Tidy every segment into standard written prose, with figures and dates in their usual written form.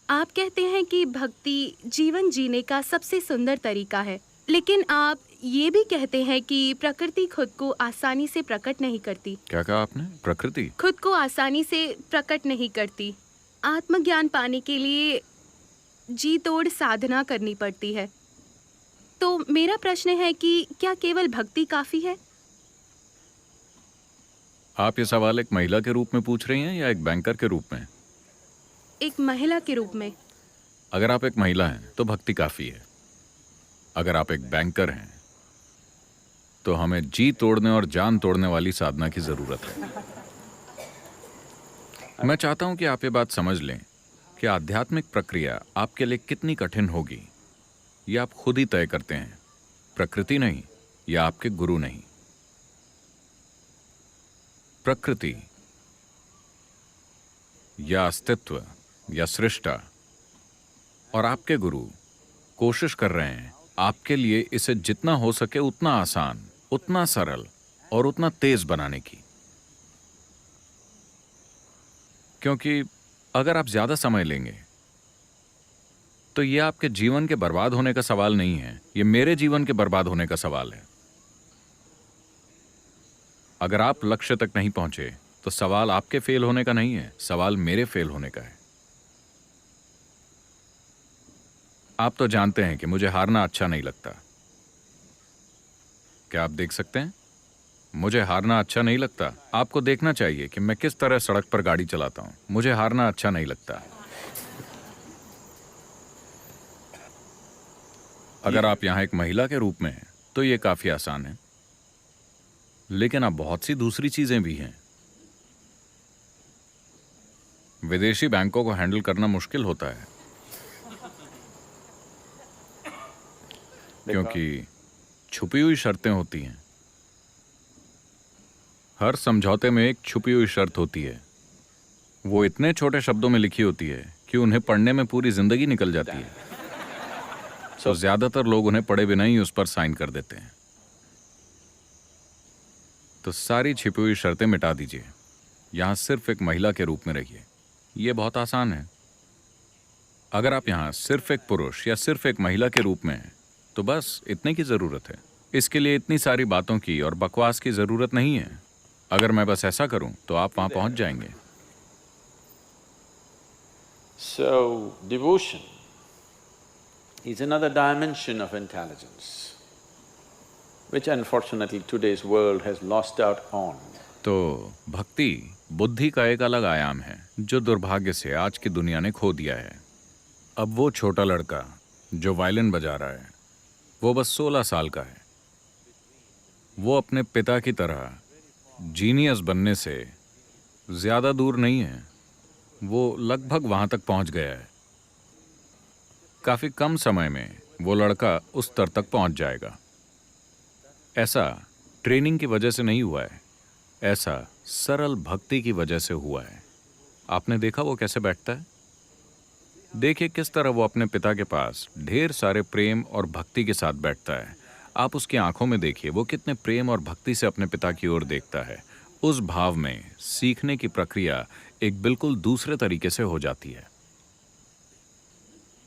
आप कहते हैं कि भक्ति जीवन जीने का सबसे सुंदर तरीका है, लेकिन आप ये भी कहते हैं कि प्रकृति खुद को आसानी से प्रकट नहीं करती। क्या कहा आपने? प्रकृति? खुद को आसानी से प्रकट नहीं करती। आत्मज्ञान पाने के लिए जी तोड़ साधना करनी पड़ती है। तो मेरा प्रश्न है कि क्या केवल भक्ति काफी है? आप ये सवाल एक महिला के रूप में पूछ रही हैं या एक बैंकर के रूप में? एक महिला के रूप में। अगर आप एक महिला हैं तो भक्ति काफी है। अगर आप एक बैंकर हैं तो हमें जी तोड़ने और जान तोड़ने वाली साधना की जरूरत है। मैं चाहता हूं कि आप ये बात समझ लें कि आध्यात्मिक प्रक्रिया आपके लिए कितनी कठिन होगी, ये आप खुद ही तय करते हैं, प्रकृति नहीं या आपके गुरु नहीं। प्रकृति या अस्तित्व या सृष्टा और आपके गुरु कोशिश कर रहे हैं आपके लिए इसे जितना हो सके उतना आसान, उतना सरल और उतना तेज बनाने की। क्योंकि अगर आप ज्यादा समय लेंगे तो यह आपके जीवन के बर्बाद होने का सवाल नहीं है, यह मेरे जीवन के बर्बाद होने का सवाल है। अगर आप लक्ष्य तक नहीं पहुंचे तो सवाल आपके फेल होने का नहीं है, सवाल मेरे फेल होने का है। आप तो जानते हैं कि मुझे हारना अच्छा नहीं लगता। क्या आप देख सकते हैं? मुझे हारना अच्छा नहीं लगता। आपको देखना चाहिए कि मैं किस तरह सड़क पर गाड़ी चलाता हूं। मुझे हारना अच्छा नहीं लगता। अगर आप यहां एक महिला के रूप में हैं तो यह काफी आसान है, लेकिन अब बहुत सी दूसरी चीजें भी हैं। विदेशी बैंकों को हैंडल करना मुश्किल होता है क्योंकि छुपी हुई शर्तें होती हैं। हर समझौते में एक छुपी हुई शर्त होती है। वो इतने छोटे शब्दों में लिखी होती है कि उन्हें पढ़ने में पूरी जिंदगी निकल जाती है। तो ज्यादातर लोग उन्हें पढ़े बिना ही उस पर साइन कर देते हैं। तो सारी छिपी हुई शर्तें मिटा दीजिए। यहां सिर्फ एक महिला के रूप में रहिए। यह बहुत आसान है। अगर आप यहां सिर्फ एक पुरुष या सिर्फ एक महिला के रूप में हैं तो बस इतने की जरूरत है। इसके लिए इतनी सारी बातों की और बकवास की जरूरत नहीं है। अगर मैं बस ऐसा करूं तो आप वहां पहुंच जाएंगे। So, devotion is another dimension of intelligence, which unfortunately today's world has lost out on. तो भक्ति बुद्धि का एक अलग आयाम है जो दुर्भाग्य से आज की दुनिया ने खो दिया है। अब वो छोटा लड़का जो वायलिन बजा रहा है वो बस 16 साल का है। वो अपने पिता की तरह जीनियस बनने से ज्यादा दूर नहीं है। वो लगभग वहां तक पहुंच गया है। काफी कम समय में वो लड़का उस स्तर तक पहुंच जाएगा। ऐसा ट्रेनिंग की वजह से नहीं हुआ है, ऐसा सरल भक्ति की वजह से हुआ है। आपने देखा वो कैसे बैठता है? देखिए किस तरह वो अपने पिता के पास ढेर सारे प्रेम और भक्ति के साथ बैठता है। आप उसकी आंखों में देखिए, वो कितने प्रेम और भक्ति से अपने पिता की ओर देखता है। उस भाव में सीखने की प्रक्रिया एक बिल्कुल दूसरे तरीके से हो जाती है।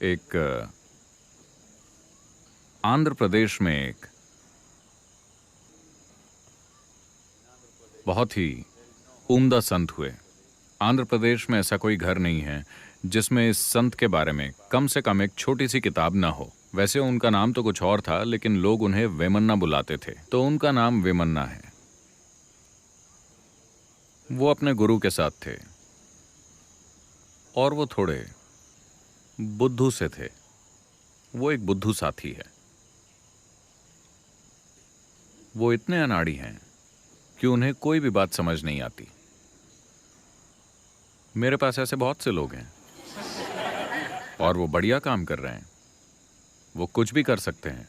एक आंध्र प्रदेश में एक बहुत ही उम्दा संत हुए। आंध्र प्रदेश में ऐसा कोई घर नहीं है जिसमें इस संत के बारे में कम से कम एक छोटी सी किताब ना हो। वैसे उनका नाम तो कुछ और था, लेकिन लोग उन्हें वेमन्ना बुलाते थे, तो उनका नाम वेमन्ना है। वो अपने गुरु के साथ थे और वो थोड़े बुद्धू से थे। वो एक बुद्धू साथी है। वो इतने अनाड़ी हैं कि उन्हें कोई भी बात समझ नहीं आती। मेरे पास ऐसे बहुत से लोग हैं और वो बढ़िया काम कर रहे हैं। वो कुछ भी कर सकते हैं।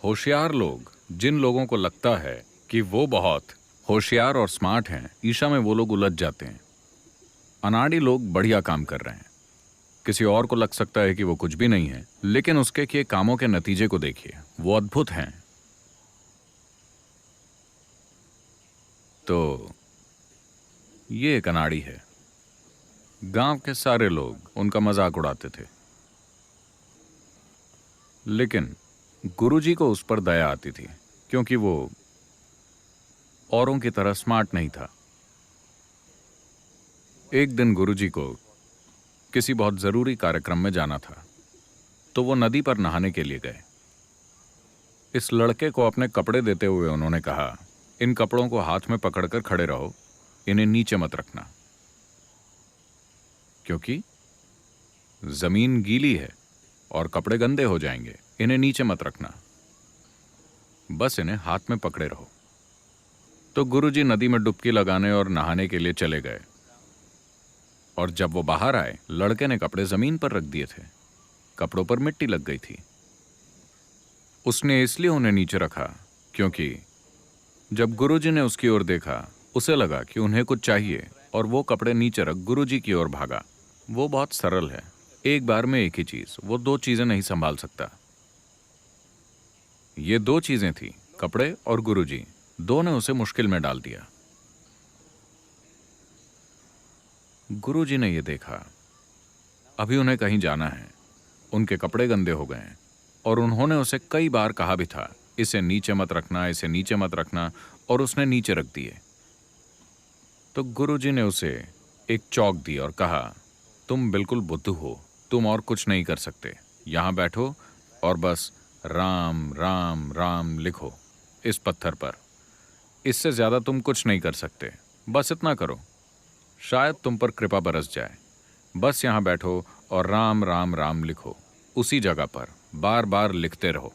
होशियार लोग, जिन लोगों को लगता है कि वो बहुत होशियार और स्मार्ट हैं, ईशा में वो लोग उलझ जाते हैं। अनाड़ी लोग बढ़िया काम कर रहे हैं। किसी और को लग सकता है कि वो कुछ भी नहीं है, लेकिन उसके किए कामों के नतीजे को देखिए, वो अद्भुत हैं। तो ये एक अनाड़ी है। गांव के सारे लोग उनका मजाक उड़ाते थे, लेकिन गुरुजी को उस पर दया आती थी क्योंकि वो औरों की तरह स्मार्ट नहीं था। एक दिन गुरुजी को किसी बहुत जरूरी कार्यक्रम में जाना था, तो वो नदी पर नहाने के लिए गए। इस लड़के को अपने कपड़े देते हुए उन्होंने कहा, इन कपड़ों को हाथ में पकड़कर खड़े रहो, इन्हें नीचे मत रखना, क्योंकि जमीन गीली है और कपड़े गंदे हो जाएंगे। इन्हें नीचे मत रखना, बस इन्हें हाथ में पकड़े रहो। तो गुरुजी नदी में डुबकी लगाने और नहाने के लिए चले गए, और जब वो बाहर आए, लड़के ने कपड़े जमीन पर रख दिए थे। कपड़ों पर मिट्टी लग गई थी। उसने इसलिए उन्हें नीचे रखा क्योंकि जब गुरुजी ने उसकी ओर देखा, उसे लगा कि उन्हें कुछ चाहिए, और वो कपड़े नीचे रख गुरुजी की ओर भागा। वो बहुत सरल है, एक बार में एक ही चीज, वो दो चीजें नहीं संभाल सकता। ये दो चीजें थी, कपड़े और गुरुजी। दो ने उसे मुश्किल में डाल दिया। गुरुजी ने यह देखा, अभी उन्हें कहीं जाना है, उनके कपड़े गंदे हो गए हैं, और उन्होंने उसे कई बार कहा भी था, इसे नीचे मत रखना, इसे नीचे मत रखना, और उसने नीचे रख दिए। तो गुरुजी ने उसे एक चौक दी और कहा, तुम बिल्कुल बुद्धू हो, तुम और कुछ नहीं कर सकते। यहां बैठो और बस राम राम राम लिखो इस पत्थर पर। इससे ज्यादा तुम कुछ नहीं कर सकते, बस इतना करो, शायद तुम पर कृपा बरस जाए। बस यहां बैठो और राम राम राम लिखो, उसी जगह पर बार बार लिखते रहो।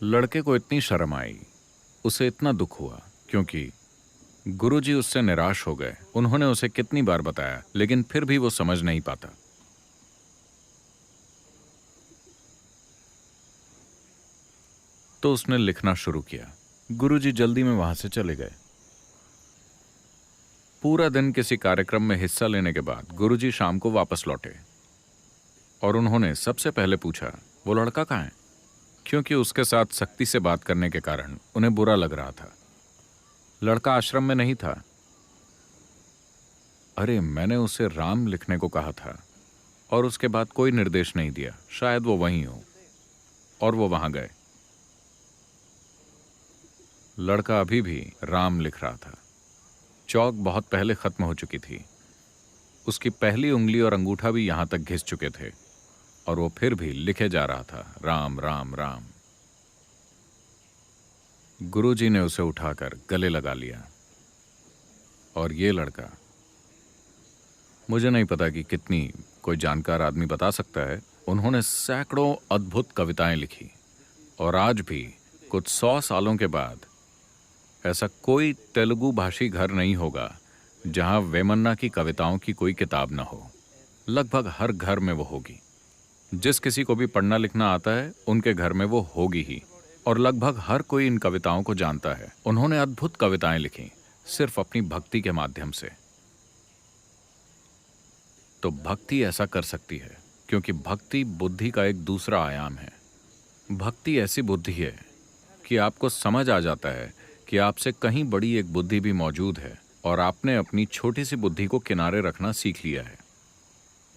लड़के को इतनी शर्म आई, उसे इतना दुख हुआ, क्योंकि गुरुजी उससे निराश हो गए। उन्होंने उसे कितनी बार बताया, लेकिन फिर भी वो समझ नहीं पाता। तो उसने लिखना शुरू किया। गुरुजी जल्दी में वहां से चले गए। पूरा दिन किसी कार्यक्रम में हिस्सा लेने के बाद गुरुजी शाम को वापस लौटे, और उन्होंने सबसे पहले पूछा, वो लड़का कहाँ है? क्योंकि उसके साथ सख्ती से बात करने के कारण उन्हें बुरा लग रहा था। लड़का आश्रम में नहीं था। अरे, मैंने उसे राम लिखने को कहा था और उसके बाद कोई निर्देश नहीं दिया, शायद वो वहीं हो। और वो वहां गए। लड़का अभी भी राम लिख रहा था। चौक बहुत पहले खत्म हो चुकी थी। उसकी पहली उंगली और अंगूठा भी यहां तक घिस चुके थे, और वो फिर भी लिखे जा रहा था, राम राम राम। गुरुजी ने उसे उठाकर गले लगा लिया। और ये लड़का, मुझे नहीं पता कि कितनी कोई जानकार आदमी बता सकता है, उन्होंने सैकड़ों अद्भुत कविताएं लिखी, और आज भी कुछ 100 सालों के बाद ऐसा कोई तेलुगु भाषी घर नहीं होगा जहां वेमन्ना की कविताओं की कोई किताब न हो। लगभग हर घर में वो होगी। जिस किसी को भी पढ़ना लिखना आता है, उनके घर में वो होगी ही। और लगभग हर कोई इन कविताओं को जानता है। उन्होंने अद्भुत कविताएं लिखी, सिर्फ अपनी भक्ति के माध्यम से। तो भक्ति ऐसा कर सकती है, क्योंकि भक्ति बुद्धि का एक दूसरा आयाम है। भक्ति ऐसी बुद्धि है कि आपको समझ आ जाता है कि आपसे कहीं बड़ी एक बुद्धि भी मौजूद है, और आपने अपनी छोटी सी बुद्धि को किनारे रखना सीख लिया है।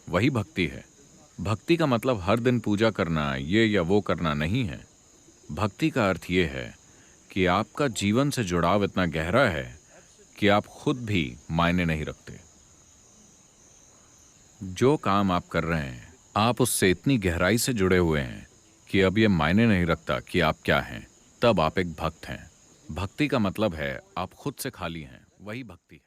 वही भक्ति है। भक्ति का मतलब हर दिन पूजा करना, ये या वो करना नहीं है। भक्ति का अर्थ ये है कि आपका जीवन से जुड़ाव इतना गहरा है कि आप खुद भी मायने नहीं रखते। जो काम आप कर रहे हैं, आप उससे इतनी गहराई से जुड़े हुए हैं कि अब ये मायने नहीं रखता कि आप क्या हैं। तब आप एक भक्त हैं। भक्ति का मतलब है आप खुद से खाली हैं, वही भक्ति है।